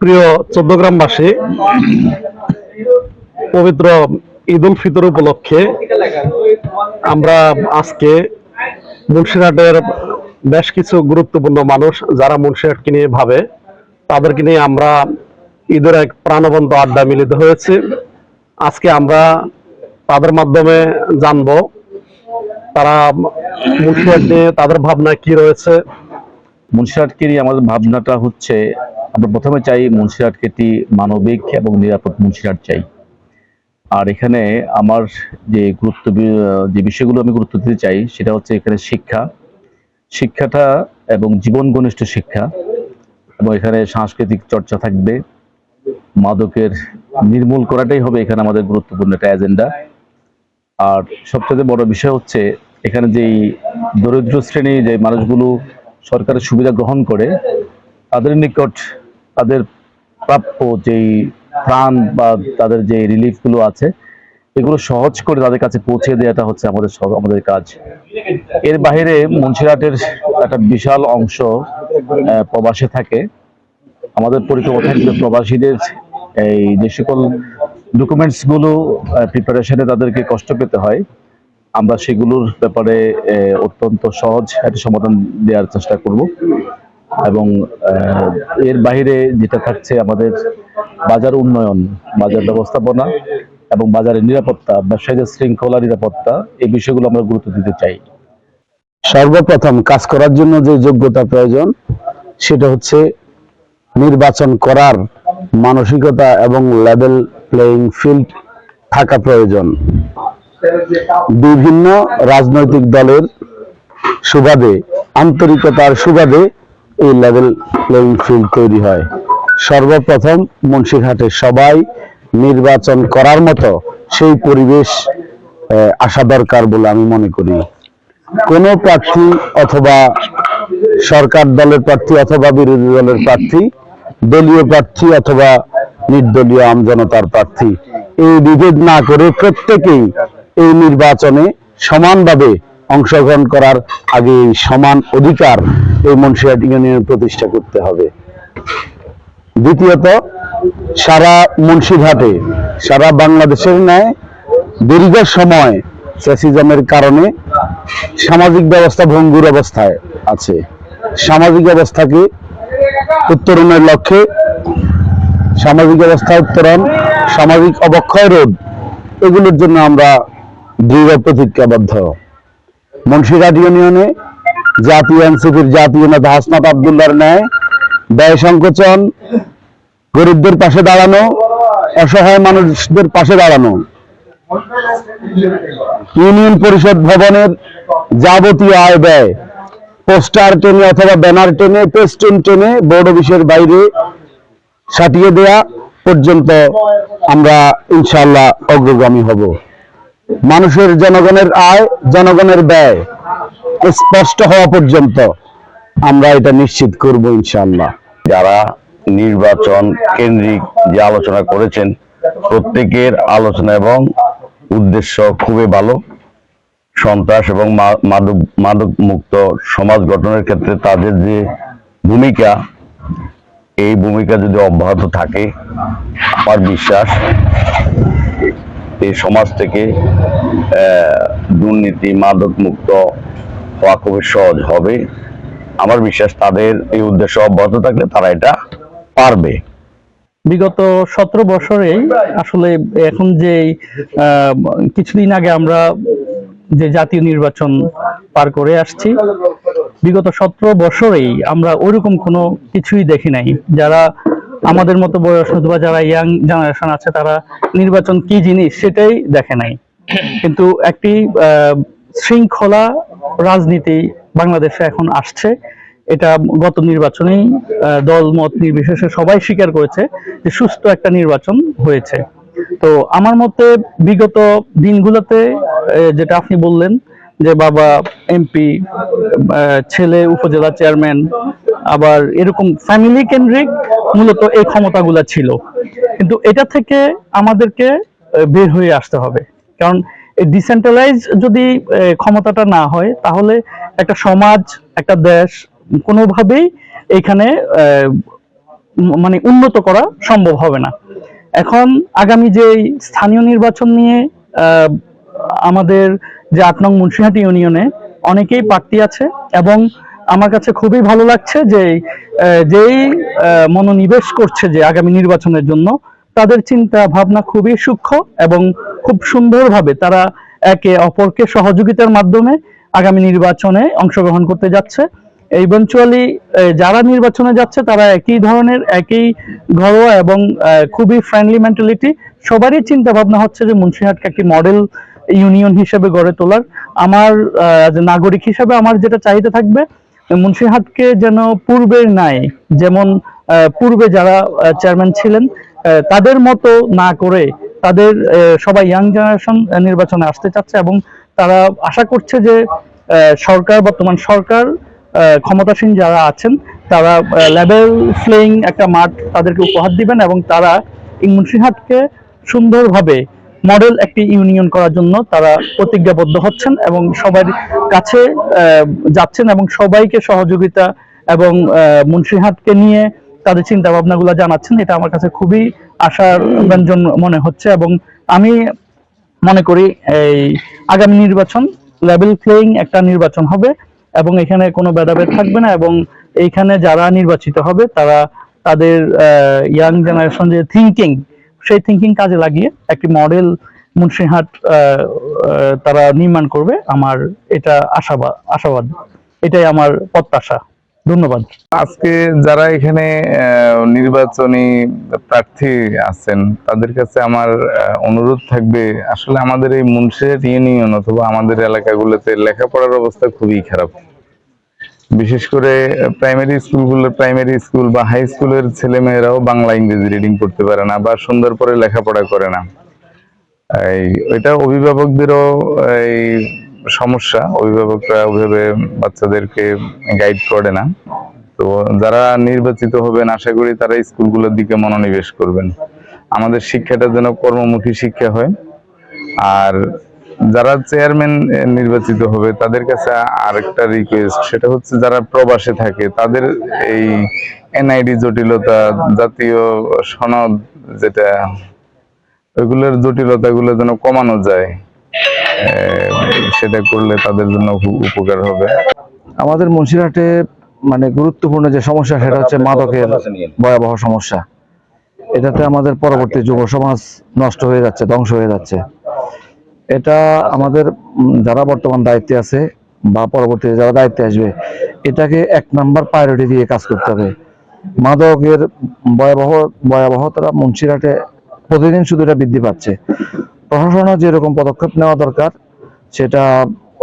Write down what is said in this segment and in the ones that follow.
প্রিয় চৌদ্দগ্রামবাসী, পবিত্র ঈদ উল ফিতর উপলক্ষে আমরা আজকে মুন্সিরহাটের বেশ কিছু গুরুত্বপূর্ণ মানুষ যারা মুন্সিরহাটকে নিয়ে ভাবে, তাদেরকে নিয়ে আমরা ঈদের এক প্রাণবন্ত আড্ডা মিলিত হয়েছে। আজকে আমরা তাদের মাধ্যমে জানবো তারা মুন্সিরহাট নিয়ে তাদের ভাবনা কি রয়েছে। মুন্সিরহাটকে নিয়ে আমাদের ভাবনাটা হচ্ছে, আমরা প্রথমে চাই মুন্সিরহাটকে একটি মানবিক এবং নিরাপদ মুন্সিরহাট চাই। আর এখানে আমার যে বিষয়গুলো আমি গুরুত্ব দিতে চাই সেটা হচ্ছে এখানে শিক্ষাটা এবং জীবন ঘনিষ্ঠ শিক্ষা, এবং এখানে সাংস্কৃতিক চর্চা থাকবে। মাদকের নির্মূল করাটাই হবে এখানে আমাদের গুরুত্বপূর্ণ একটা এজেন্ডা। আর সবচেয়ে বড় বিষয় হচ্ছে এখানে যেই দরিদ্র শ্রেণী যে মানুষগুলো সরকারের সুবিধা গ্রহণ করে, তাদের নিকট তাদের প্রাপ্য যেই ত্রাণ বা তাদের যে রিলিফগুলো আছে এগুলো সহজ করে তাদের কাছে পৌঁছে দেওয়াটা হচ্ছে আমাদের কাজ। এর বাইরে মুন্সিরহাটের একটা বিশাল অংশ প্রবাসে থাকে। আমাদের পরিকল্পনা থাকবে প্রবাসীদের এই যে সকল ডকুমেন্টস গুলো প্রিপারেশনে তাদেরকে কষ্ট পেতে হয়, আমরা সেগুলোর ব্যাপারে অত্যন্ত সহজ একটা সমাধান দেওয়ার চেষ্টা করব। এবং এর বাইরে যেটা থাকছে আমাদের বাজার উন্নয়ন, বাজার ব্যবস্থাপনা এবং বাজারের নিরাপত্তা, ব্যবসায়ীদের শৃঙ্খলা নিরাপত্তা, এই বিষয়গুলো আমরা গুরুত্ব দিতে চাই। সর্বপ্রথম কাজ করার জন্য যে যোগ্যতা প্রয়োজন সেটা হচ্ছে নির্বাচন করার মানসিকতা এবং লেভেল প্লেইং ফিল্ড থাকা প্রয়োজন। বিভিন্ন রাজনৈতিক দলের সুবাদে, আন্তরিকতার সুবাদে এই লেভেল প্লেইং ফিল্ড তৈরি হয়। সর্বপ্রথম মুন্সিরহাটে সবাই নির্বাচন করার মতো সেই পরিবেশ আসা দরকার বলে আমি মনে করি। কোন প্রার্থী অথবা সরকার দলের প্রার্থী অথবা বিরোধী দলের প্রার্থী, দলীয় প্রার্থী অথবা নির্দলীয় আমজনতার প্রার্থী, এই বিভেদ না করে প্রত্যেকেই এই নির্বাচনে সমানভাবে অংশগ্রহণ করার আগে সমান অধিকার এই মুন্সিরহাট ইউনিয়নের প্রতিষ্ঠা করতে হবে। দ্বিতীয়ত, সারা মুন্সিরহাটে, সারা বাংলাদেশের ন্যায় দীর্ঘ সময় ফ্যাসিজমের কারণে সামাজিক ব্যবস্থা ভঙ্গুর অবস্থায় আছে। সামাজিক ব্যবস্থাকে উত্তরণের লক্ষ্যে, সামাজিক ব্যবস্থা উত্তরণ, সামাজিক অবক্ষয় রোধ, এগুলোর জন্য আমরা দৃঢ় প্রতিজ্ঞাবদ্ধ। মুন্সিরহাট ইউনিয়নে জাতীয় এনসিপির জাতীয় নেতা হাসনাত আব্দুল্লাহর ন্যায় ব্যয় সংকোচন, গরিবদের পাশে দাঁড়ানো, অসহায় মানুষদের পাশে দাঁড়ানো, ইউনিয়ন পরিষদ ভবনের যাবতীয় আয় ব্যয় পোস্টার টেনে অথবা ব্যানার টেনে, পেস্টুন টেনে বোর্ড অফিসের বাইরে সাটিয়ে দেয়া পর্যন্ত আমরা ইনশাআল্লাহ অগ্রগামী হব। মানুষের, জনগণের আয়, জনগণের ব্যয় স্পষ্ট হওয়া পর্যন্ত আমরা এটা নিশ্চিত করব ইনশাআল্লাহ। যারা নির্বাচন কেন্দ্রিক যে আলোচনা করেছেন, প্রত্যেকের আলোচনা এবং উদ্দেশ্য খুবই ভালো। সন্ত্রাস এবং মাদক মুক্ত সমাজ গঠনের ক্ষেত্রে তাদের যে ভূমিকা, এই ভূমিকা যদি অব্যাহত থাকে, আমার বিশ্বাস এই সমাজ থেকে দুর্নীতি, মাদক মুক্ত হওয়া খুবই সহজ হবে। আমার বিশ্বাস তাদের এই উদ্দেশ্য অব্যাহত থাকলে তারা এটা পারবে। বিগত 17 বছরে আসলে এখন যে কিছুদিন আগে আমরা যে জাতীয় নির্বাচন পার করে আসছি, বিগত 17 বছরেই আমরা ওইরকম কোনো কিছুই দেখি নাই। যারা আমাদের মতো বয়স অথবা যারা ইয়াং জেনারেশন আছে তারা নির্বাচন কি জিনিস সেটাই দেখে নাই। কিন্তু একটি শৃঙ্খলা রাজনীতি বাংলাদেশে এখন আসছে। এটা গত নির্বাচনেই দল মত নির্বিশেষে সবাই স্বীকার করেছে যে সুস্থ একটা নির্বাচন হয়েছে। তো আমার মতে বিগত দিনগুলোতে যেটা আপনি বললেন যে বাবা এমপি, ছেলে উপজেলা চেয়ারম্যান, আবার এরকম ফ্যামিলি কেন্দ্রিক মূলত এই ক্ষমতাগুলা ছিল। কিন্তু এটা থেকে আমাদেরকে বের হয়ে আসতে হবে, কারণ ডিসেন্ট্রালাইজ যদি ক্ষমতাটা না হয় তাহলে একটা সমাজ, একটা দেশ কোনোভাবেই এখানে মানে উন্নত করা সম্ভব হবে না। এখন আগামী যে স্থানীয় নির্বাচন নিয়ে আমাদের যে ৮ নং মুন্সিহাটি ইউনিয়নে অনেকেই প্রার্থী আছে, এবং আমার কাছে খুবই ভালো লাগছে যে যেই মনোনিবেশ করছে যে আগামী নির্বাচনের জন্য, তাদের চিন্তা ভাবনা খুবই সূক্ষ্ম এবং খুব সুন্দরভাবে তারা একে অপরকে সহযোগিতার মাধ্যমে আগামী নির্বাচনে অংশগ্রহণ করতে যাচ্ছে। ইভেনচুয়ালি যারা নির্বাচনে যাচ্ছে তারা একই ধরনের, একই ঘরোয়া এবং খুবই ফ্রেন্ডলি মেন্টালিটি। সবারই চিন্তা ভাবনা হচ্ছে যে মুন্সিহাটকে একটি মডেল ইউনিয়ন হিসেবে গড়ে তোলার। আমার নাগরিক হিসেবে আমার যেটা চাহিদা থাকবে, মুন্সিহাটকে যেন পূর্বের নাই, যেমন পূর্বে যারা চেয়ারম্যান ছিলেন তাদের মতো না করে, তাদের সবাই ইয়াং জেনারেশন নির্বাচনে আসতে চাচ্ছে, এবং তারা আশা করছে যে সরকার, বর্তমান সরকার ক্ষমতাসীন যারা আছেন তারা লেভেল প্লেইং একটা মাঠ তাদেরকে উপহার দিবেন, এবং তারা এই মুন্সিহাটকে সুন্দরভাবে মডেল একটি ইউনিয়ন করার জন্য তারা প্রতিজ্ঞাবদ্ধ হচ্ছেন এবং সবার কাছে যাচ্ছেন এবং সবাইকে সহযোগিতা এবং মুন্সিহাটকে নিয়ে তাদের চিন্তা ভাবনাগুলো জানাচ্ছেন। এটা আমার কাছে খুবই আশার ব্যঞ্জন মনে হচ্ছে, এবং আমি মনে করি এই আগামী নির্বাচন লেভেল প্লেইং একটা নির্বাচন হবে, এবং এখানে কোনো ভেদাভেদ থাকবে না, এবং এইখানে যারা নির্বাচিত হবে তারা তাদের ইয়াং জেনারেশন যে থিঙ্কিং, সেই থিঙ্কিং কাজে লাগিয়ে একটি মডেল মুন্সিহাট তারা নির্মাণ করবে। আমার এটা আশাবাদ, এটাই আমার প্রত্যাশা। ধন্যবাদ। আজকে যারা এখানে নির্বাচনী প্রার্থী আছেন তাদের কাছে আমার অনুরোধ থাকবে, আসলে আমাদের এই মুন্সিহাট ইউনিয়ন অথবা আমাদের এলাকাগুলোতে লেখাপড়ার অবস্থা খুবই খারাপ। বিশেষ করে প্রাইমারি স্কুল বা হাই স্কুলের ছেলেমেয়েরাও বাংলা ইংরেজি রিডিং করতে পারে না বা সুন্দর করে লেখাপড়া করে না। এটা অভিভাবকদেরও এই সমস্যা, অভিভাবকরা ওইভাবে বাচ্চাদেরকে গাইড করে না। তো যারা নির্বাচিত হবেন আশা করি তারা স্কুলগুলোর দিকে মনোনিবেশ করবেন, আমাদের শিক্ষাটা যেন কর্মমুখী শিক্ষা হয়। আর যারা চেয়ারম্যান নির্বাচিত হবে তাদের কাছে আরেকটা রিকোয়েস্ট, সেটা হচ্ছে যারা প্রবাসে থাকে তাদের এই এনআইডি জটিলতা, জাতীয় সনদ যেটা, ওইগুলোর জটিলতাগুলো যেন কমানো যায়, সেটা করলে তাদের জন্য খুব উপকার হবে। আমাদের মুন্সিরহাটে মানে গুরুত্বপূর্ণ যে সমস্যা সেটা হচ্ছে মাদকের ভয়াবহ সমস্যা। এটাতে আমাদের পরবর্তী যুব সমাজ নষ্ট হয়ে যাচ্ছে, ধ্বংস হয়ে যাচ্ছে। এটা আমাদের যারা বর্তমান দায়িত্বে আছে বা পরবর্তীতে যারা দায়িত্বে আসবে, এটাকে 1 নাম্বার প্রায়োরিটি দিয়ে কাজ করতে হবে। মাদকের ভয়াবহতা মুন্সিরহাটে প্রতিদিন শুধু এটা বৃদ্ধি পাচ্ছে। প্রশাসনের যেরকম পদক্ষেপ নেওয়া দরকার সেটা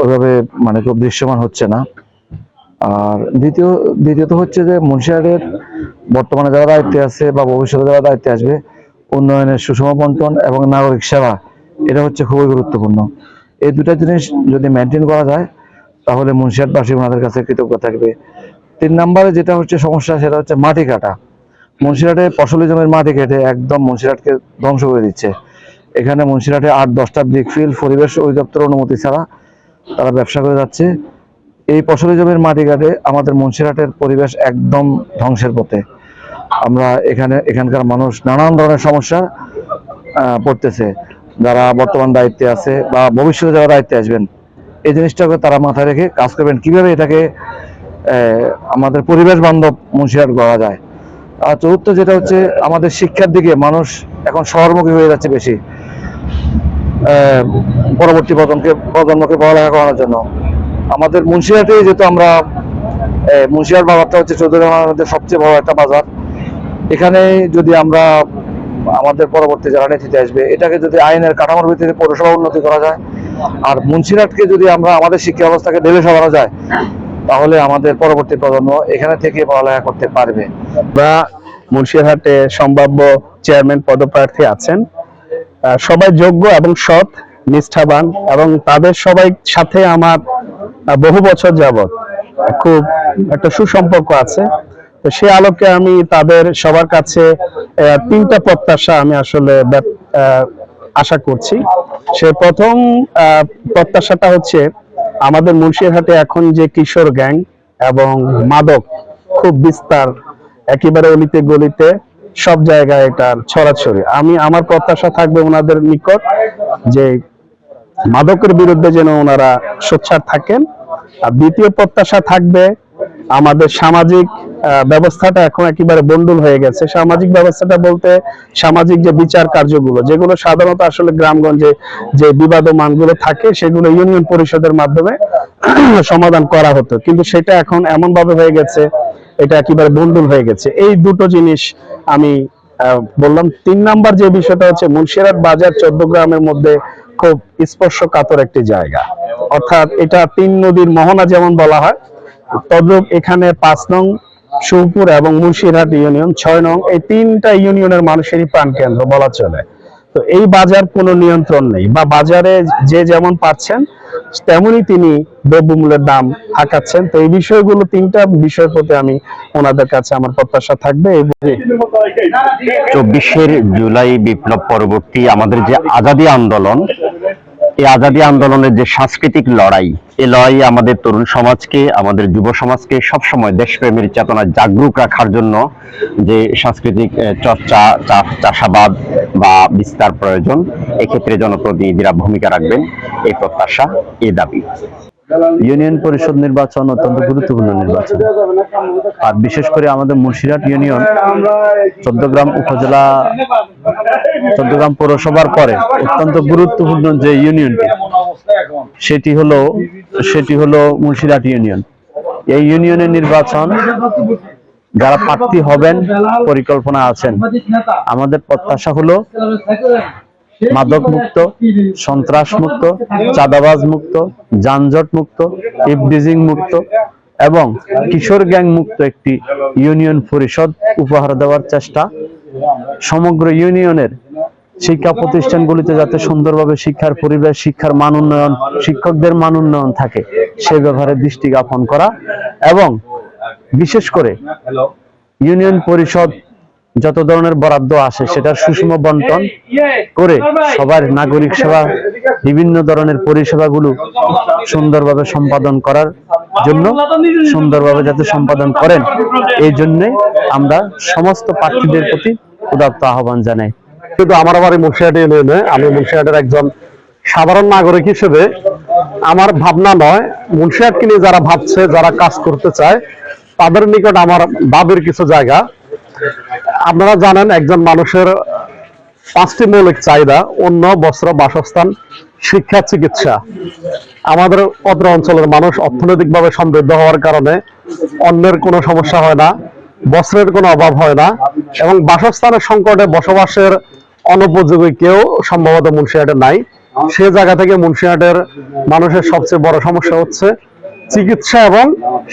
ওইভাবে মানে খুব দৃশ্যমান হচ্ছে না। আর দ্বিতীয়ত হচ্ছে যে মুন্সিরহাটের বর্তমানে যারা দায়িত্বে আছে বা ভবিষ্যতে যারা দায়িত্বে আসবে, উন্নয়নের সুষম বন্টন এবং নাগরিক সেবা, এটা হচ্ছে খুবই গুরুত্বপূর্ণ। এই দুটা জিনিস যদি মেনটেন করা যায় তাহলে মুন্সিরহাটবাসী ওনাদের কাছে কৃতজ্ঞ থাকবে। 3 নম্বরে যেটা হচ্ছে সমস্যা সেটা হচ্ছে মাটি কাটা। মুন্সিরহাটে ফসলি জমির মাটি কেটে একদম মুন্সিরহাটকে ধ্বংস করে দিচ্ছে। এখানে মুন্সিরহাটে 8-10টা ব্রিকফিল্ড পরিবেশ অধিদপ্তর অনুমতি ছাড়া তারা ব্যবসা করে যাচ্ছে। এই ফসলি জমির মাটি কাটে আমাদের মুন্সিরহাটের পরিবেশ একদম ধ্বংসের পথে। আমরা এখানকার মানুষ নানান ধরনের সমস্যা পড়তেছে। যারা বর্তমান দায়িত্বে আছে বা ভবিষ্যতে যারা দায়িত্বে আসবেন, এই জিনিসটাকে তারা মাথায় রেখে কাজ করবেন, কিভাবে এটাকে আমাদের পরিবেশ বান্ধব মুন্সিরহাট গড়া যায়। আর চতুর্থ যেটা হচ্ছে আমাদের শিক্ষার দিকে মানুষ এখন শহরমুখী হয়ে যাচ্ছে বেশি, পরবর্তী প্রজন্মকে পড়ালেখা করানোর জন্য। আমাদের মুন্সিরহাটে যেহেতু আমরা মুন্সিরহাট বাজারটা হচ্ছে চৌদ্দগ্রামের মধ্যে সবচেয়ে বড় একটা বাজার। এখানে যদি আমরা আমাদের পরবর্তী যারা নেতৃত্বে আসবে, এটাকে যদি আইনের কাঠামোর ভিত্তিতে পৌরসভা উন্নতি করা যায় আর মুন্সিরহাটকে যদি আমরা আমাদের শিক্ষা ব্যবস্থাকে ঢেলে সাজানো যায়, তাহলে আমাদের পরবর্তী প্রজন্ম এখানে থেকে পড়ালেখা করতে পারবে। বা মুন্সিরহাটে সম্ভাব্য চেয়ারম্যান পদপ্রার্থী আছেন, সবাই যোগ্য এবং সৎ, নিষ্ঠাবান, এবং তাদের সবাই সাথে আমার বহু বছর যাবত খুব একটা সুসম্পর্ক আছে। তো সে আলোকে আমি তাদের সবার কাছে 3টা প্রত্যাশা আমি আসলে আশা করছি। সে প্রথম প্রত্যাশাটা হচ্ছে আমাদের মুন্সিরহাটে এখন যে কিশোর গ্যাং এবং মাদক খুব বিস্তার একেবারে অলিতে গলিতে সব জায়গায় এটার ছড়াছড়ি। আমার প্রত্যাশা থাকবে ওনাদের নিকট যে মাদকের বিরুদ্ধে যেন ওনারা সোচ্চার থাকেন। আর দ্বিতীয় প্রত্যাশা থাকবে আমাদের সামাজিক ব্যবস্থাটা এখন একেবারে বন্ডুল হয়ে গেছে। সামাজিক ব্যবস্থাটা বলতে সামাজিক যে বিচার কার্যগুলো, যেগুলো সাধারণত আসলে গ্রামগঞ্জে যে বিবাদমানগুলো থাকে সেগুলো ইউনিয়ন পরিষদের মাধ্যমে সমাধান করা হতো, কিন্তু সেটা এখন এমন ভাবে হয়ে গেছে, এটা একেবারে বন্ডুল হয়ে গেছে। এই দুটো জিনিস আমি বললাম। 3 নাম্বার যে বিষয়টা হচ্ছে মুন্সিরহাট বাজার 14 গ্রামের মধ্যে খুব স্পর্শকাতর একটি জায়গা, অর্থাৎ এটা 3 নদীর মোহনা যেমন বলা হয়, তদ্রূপ এখানে 5 নং শিবপুর এবং মুন্সিরহাট ইউনিয়ন, 6 নং, এই 3টা ইউনিয়নের মানুষেরই প্রাণকেন্দ্র বলা চলে। তো এই বাজার কোনো নিয়ন্ত্রণ নেই, বা বাজারে যে যেমন পাচ্ছেন তেমনই তিনি দ্রব্যমূল্যের দাম হাঁকাচ্ছেন। তো এই বিষয়গুলো 3টা বিষয়ের প্রতি আমি ওনাদের কাছে আমার প্রত্যাশা থাকবে। 24 জুলাই বিপ্লব পরবর্তী আমাদের যে আজাদী আন্দোলন, এই আজাদী আন্দোলনের যে সাংস্কৃতিক লড়াই, এই লড়াই আমাদের তরুণ সমাজকে, আমাদের যুব সমাজকে সবসময় দেশপ্রেমের চেতনা জাগরুক রাখার জন্য যে সাংস্কৃতিক চর্চা, চাষাবাদ বা বিস্তার প্রয়োজন, এক্ষেত্রে জনপ্রতিনিধিরা ভূমিকা রাখবেন, এই প্রত্যাশা, এই দাবি। ইউনিয়ন পরিষদ নির্বাচন অত্যন্ত গুরুত্বপূর্ণ নির্বাচন, আর বিশেষ করে আমাদের মুন্সিরহাট ইউনিয়ন 14 গ্রাম উপজেলা, 14 গ্রাম পৌরসভার পরে অত্যন্ত গুরুত্বপূর্ণ যে ইউনিয়নটি, সেটি হলো মুন্সিরহাট ইউনিয়ন। এই ইউনিয়নের নির্বাচন যারা প্রার্থী হবেন পরিকল্পনা আছেন, আমাদের প্রত্যাশা হলো মাদক মুক্ত, সন্ত্রাস মুক্ত, চাঁদাবাজ মুক্ত, যানজট মুক্ত, ইভটিজিং মুক্ত এবং কিশোর গ্যাং মুক্ত একটি ইউনিয়ন পরিষদ উপহার দেওয়ার চেষ্টা। সমগ্র ইউনিয়নের শিক্ষা প্রতিষ্ঠানগুলিতে যাতে সুন্দরভাবে শিক্ষার পরিবেশ, শিক্ষার মান উন্নয়ন, শিক্ষকদের মান উন্নয়ন থাকে, সে ব্যাপারে দৃষ্টি জ্ঞাপন করা এবং বিশেষ করে ইউনিয়ন পরিষদ যত ধরনের বরাদ্দ আসে সেটার সুষম বন্টন করে সবার নাগরিক সেবা, বিভিন্ন ধরনের পরিষেবাগুলো সুন্দরভাবে সম্পাদন করার জন্য, সুন্দরভাবে যাতে সম্পাদন করেন, এই জন্য আমরা সমস্ত প্রার্থীদের প্রতি উদাত্ত আহ্বান জানাই। কিন্তু আমার বাড়ি মুন্সিরহাট ইউনিয়নে, আমি মুন্সিরহাটের একজন সাধারণ নাগরিক হিসেবে আমার ভাবনা নয়, মুন্সিরহাটকে নিয়ে যারা ভাবছে, যারা কাজ করতে চায়, তাদের নিকট আমার দাবির কিছু জায়গা। আপনারা জানেন একজন মানুষের 5টি মৌলিক চাহিদা: অন্ন, বস্ত্র, বাসস্থান, শিক্ষা, চিকিৎসা। আমাদের অত্র অঞ্চলের মানুষ অর্থনৈতিকভাবে সমৃদ্ধ হওয়ার কারণে অন্যের কোনো সমস্যা হয় না, বস্ত্রের কোনো অভাব হয় না, এবং বাসস্থানের সংকটে বসবাসের অনুপযোগী কেউ সম্ভবত মুন্সিরহাটে নাই। সে জায়গা থেকে মুন্সিরহাটের মানুষের সবচেয়ে বড় সমস্যা হচ্ছে চিকিৎসা এবং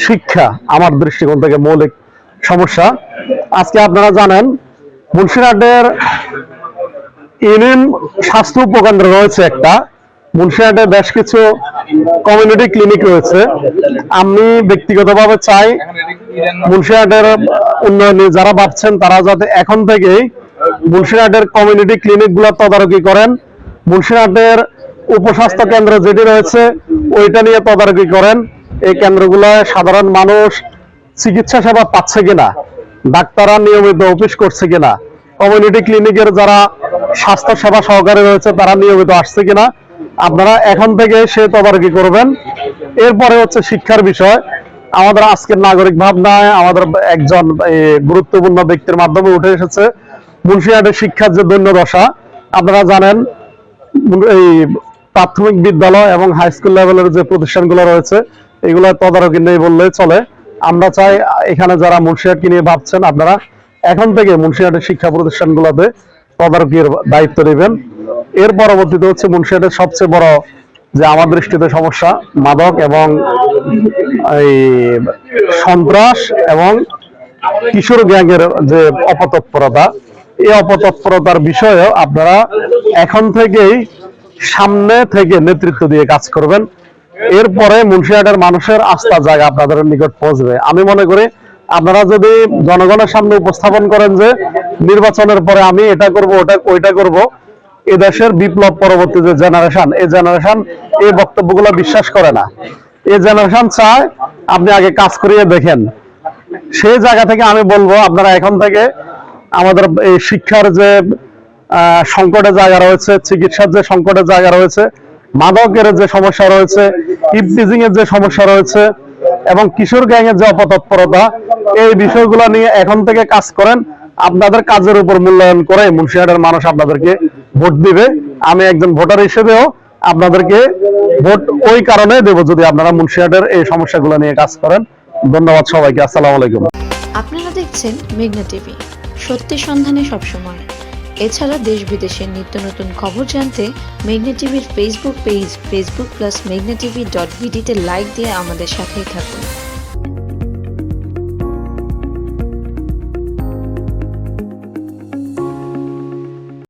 শিক্ষা, আমার দৃষ্টিকোণ থেকে মৌলিক সমস্যা। আজকে আপনারা জানেন মুন্সিরহাটের ইউনিয়ন স্বাস্থ্য উপকেন্দ্র রয়েছে একটা, মুন্সিরহাটে বেশ কিছু কমিউনিটি ক্লিনিক রয়েছে। আমি ব্যক্তিগতভাবে চাই মুন্সিরহাটের উন্নয়নে যারা ভাবছেন তারা যাতে এখন থেকেই মুন্সিরহাটের কমিউনিটি ক্লিনিক গুলো তদারকি করেন, মুন্সিরহাটের উপস্বাস্থ্য কেন্দ্র যেটি রয়েছে ওইটা নিয়ে তদারকি করেন। এই কেন্দ্রগুলোয় সাধারণ মানুষ চিকিৎসা সেবা পাচ্ছে কিনা, ডাক্তাররা নিয়মিত অফিস করছে কিনা, কমিউনিটি ক্লিনিকের যারা স্বাস্থ্য সেবা সহকারী রয়েছে তারা নিয়মিত আসছে কিনা, আপনারা এখন থেকে সে তদারকি করবেন। এরপরে হচ্ছে শিক্ষার বিষয়। আমাদের আজকের নাগরিক ভাবনায় আমাদের একজন গুরুত্বপূর্ণ ব্যক্তির মাধ্যমে উঠে এসেছে মুন্সিরহাটের শিক্ষার যে দৈন্যদশা। আপনারা জানেন এই প্রাথমিক বিদ্যালয় এবং হাই স্কুল লেভেলের যে প্রতিষ্ঠানগুলো রয়েছে এগুলো তদারকি নেই বললেই চলে। আমরা চাই এখানে যারা মুন্সিরহাটকে নিয়ে ভাবছেন আপনারা এখন থেকে মুন্সিরহাটের শিক্ষা প্রতিষ্ঠানগুলোতে তদারকির দায়িত্ব নেবেন। এর পরবর্তীতে হচ্ছে মুন্সিরহাটের সবচেয়ে বড় যে আমার দৃষ্টিতে সমস্যা, মাদক এবং এই সন্ত্রাস এবং কিশোর গ্যাংয়ের যে অপতৎপরতা, এই অপতৎপরতার বিষয়েও আপনারা এখন থেকেই সামনে থেকে নেতৃত্ব দিয়ে কাজ করবেন। এরপরে মুন্সিরহাটের মানুষের আস্থা জায়গা আপনাদের নিকট পৌঁছবে। আমি মনে করি আপনারা যদি জনগণের সামনে উপস্থাপন করেন যে নির্বাচনের পরে আমি এটা করব, ওইটা করব, এ দেশের বিপ্লব পরবর্তী যে জেনারেশন, এই জেনারেশন এই বক্তব্যগুলো বিশ্বাস করে না। এই জেনারেশন চায় আপনি আগে কাজ করিয়ে দেখেন, সেই জায়গা থেকে আমি বলবো আপনারা এখন থেকে আমাদের এই শিক্ষার যে সংকটের জায়গা রয়েছে, চিকিৎসার যে সংকটের জায়গা রয়েছে, মাদকের যে সমস্যা রয়েছে, ইভটিজিং এর যে সমস্যা রয়েছে এবং কিশোর গ্যাং এর যে অপতৎপরতা, এই বিষয়গুলো নিয়ে এখন থেকে কাজ করেন। আপনাদের কাজের উপর মূল্যায়ন করে মুন্সিরহাটের মানুষ আপনাদেরকে ভোট দিবে। আমি একজন ভোটার হিসেবেও আপনাদেরকে ভোট ওই কারণে দেব যদি আপনারা মুন্সিরহাটের এই সমস্যাগুলো নিয়ে কাজ করেন। ধন্যবাদ সবাইকে। আসসালামু আলাইকুম। আপনারা দেখছেন মেঘনা টিভি, সত্যি সন্ধানে সবসময়। এছাড়া দেশ বিদেশের নিত্য নতুন খবর জানতে মেঘনা টিভির ফেসবুক পেজ facebook+meghna tv.bd তে লাইক দিয়ে আমাদের সাথেই থাকুন।